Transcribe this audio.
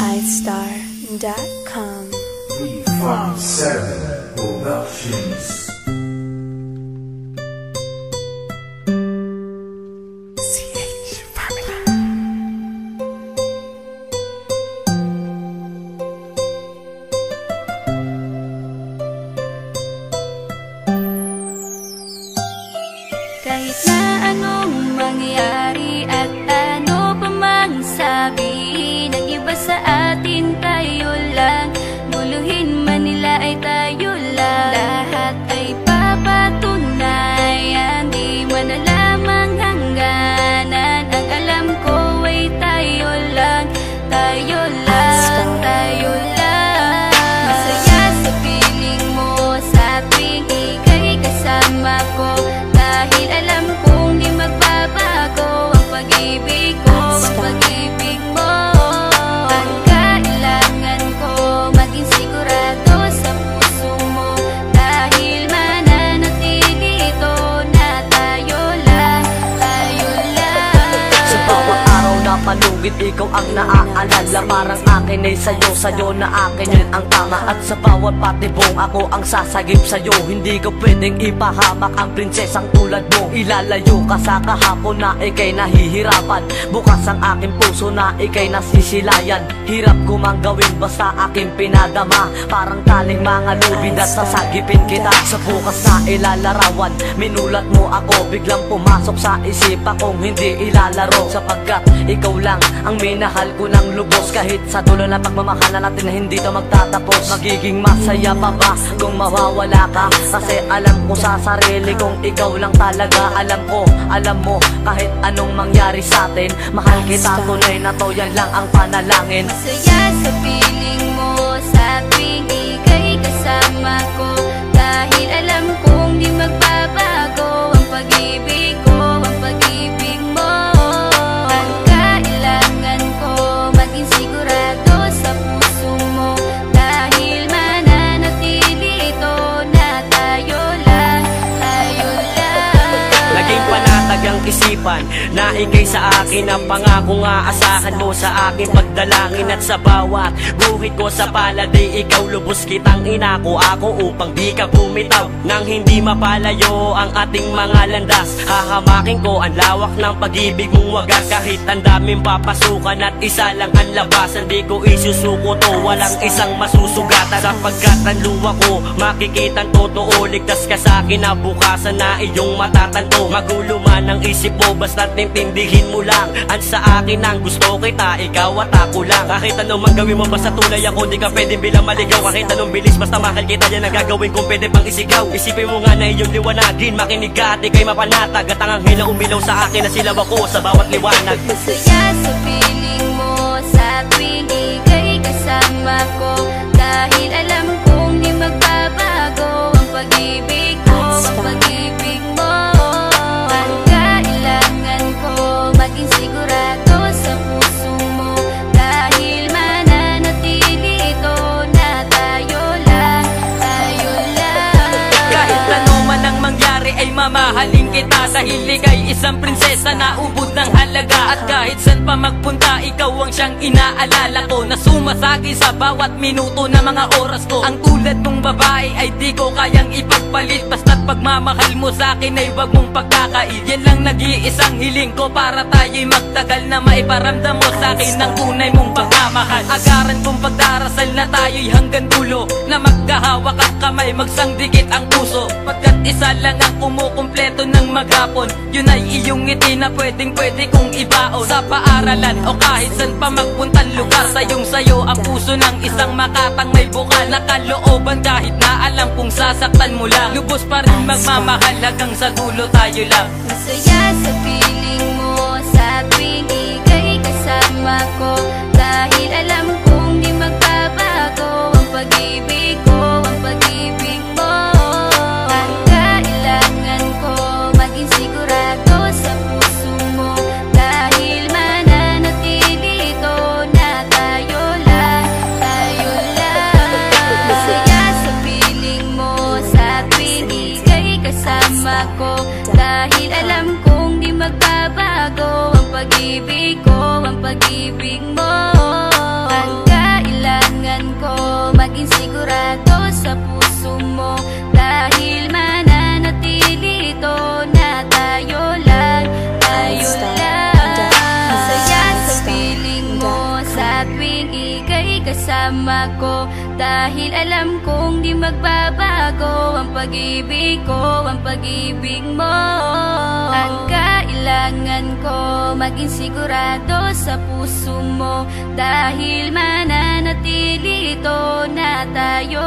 Lightstar.com. V57 Productions. Kahit na anong mangyari at ano pa mang sabi ng iba sa atin, tayo lang. Guluhin man nila ay tayo lang. Lahat ay papatunayan, di man alamang hangganan. Ang alam ko ay tayo lang, tayo lang, tayo lang. Masaya sa piling mo sa tuwing ika'y kasama ko, dahil alam kong di magbabago ang pag-ibig ko, ang pag-ibig mo. Ang kailangan ko maging sigurado sa puso mo, dahil mananatili ito na tayo lang, tayo lang. Sa bawat araw na palugit, ikaw ang naaalala. Parang akin ay sa'yo, sa'yo na akin yun ang tama. At sa bawat patibong, ako ang sasagip sa'yo. Hindi ko pwedeng ipahamak ang prinsesang tulad mo. Ilalayo ka sa kahapon na ika'y nahihirapan. Bukas ang aking puso na ika'y nasisilayan. Hirap ko mang gawin basta aking pinadama. Parang taling mga lubid at sasagipin kita. Sa bukas na ilalarawan, minulat mo ako. Biglang pumasok sa isipa kong hindi ilalaro. Sapagkat ikaw lang ang minahal ko ng lubos. Kahit sa dulo na pagmamahalan natin na hindi to magtatapos. Magiging masaya pa ba kung mawawala ka? Kasi alam ko sa sarili kong ikaw lang talaga. Alam ko, alam mo, kahit anong mangyari sa atin, mahal kita, tunay na to, yan lang ang panalangin. Masaya sa piling mo sa tuwing ika'y kasama ko, dahil alam kong di magbabago ang pag-ibig ko, ang pag-ibig mo. Ang kailangan ko maging sigurado sa puso mo, dahil mananatili ito na tayo lang, tayo lang. Naging panatag ang isipan na ikay sa akin ang pangako nga asahan mo sa aking pagdalangin. At sa bawat guhit ko sa palad ay ikaw lubos kitang inako ako upang di ka bumitaw. Nang hindi mapalayo ang ating mga landas, hahamakin ko ang lawak ng pag-ibig mong wagas. Kahit ang daming papasukan at isa lang ang labasan, di ko isusuko to, walang isang masusugatan. Sapagkat ang luwa ko makikitang totoo, ligtas ka sa akin na bukasan na iyong matatanto. Magulo man ang isip mo, basta't intindihin mo lang ang sa akin ang gusto kita, ikaw at ako lang. Kahit anong mang gawin mo, basta tunay ako, di ka pwedeng bilang maligaw. Kahit anong bilis, basta mahal kita, yan ang gagawin kung pwede pang isigaw. Isipin mo nga na iyong liwanagin, makinig ka at ika'y mapanatag. At ang anghel na umilaw sa akin na silaw ako sa bawat liwanag. Masaya sa piling mo sa tuwing ika'y kasama ko, dahil alam kong di magbabago ang pag-ibig ko, ang pag-ibig mo. Ang kailangan ko maging sigurado sa puso mo, dahil mananatili ito na tayo lang, tayo lang. Kahit ano man ang mangyari ay mamahalin kita, dahil ika'y isang prinsesa na ubod ng halaga. At kahit saan pa magpunta, ikaw ang siyang inaalala ko, na sumasagi sa bawat minuto na mga oras ko. Ang tulad mong babae ay di ko kayang ipagpalit, basta't pagmamahal mo sa akin ay wag mong pagkakait. Yan lang nag-iisang hiling ko para tayo'y magtagal, na maiparamdam mo sa akin ang tunay mong pagmamahal. Agaran kong pagdarasal na tayo'y hanggang dulo, na magkahawak ang kamay, magsangdikit ang puso. Pagkat isa lang ang kumukumpleto ng maghapon, yun ay iyong ngiti na pwedeng pwede kong ibaon. Sa paaralan o kahit saan pa magpuntang lugar, sayong sayo ang puso ng isang makatang may bukal na kalooban. Kahit na alam kung sasaktan mo lang, lubos pa rin magmamahal hanggang sa dulo tayo lang. Masaya sa piling mo sa tuwing ika'y kasama ko, dahil alam kong di magbabago ang pag-ibig ko, ang pag-ibig mo. Ang kailangan ko maging sigurado sa puso mo, dahil mananatili ito na tayo lang, tayo lang. Masaya sa piling mo sa tuwing ika'y kasama ko, dahil alam kong di magbabago ang pag-ibig ko, ang pag-ibig mo. Ang kasama ko, dahil alam kong di magbabago ang pag-ibig ko, ang pag-ibig mo. Ang kailangan ko, maging sigurado sa puso mo, dahil mananatili ito na tayo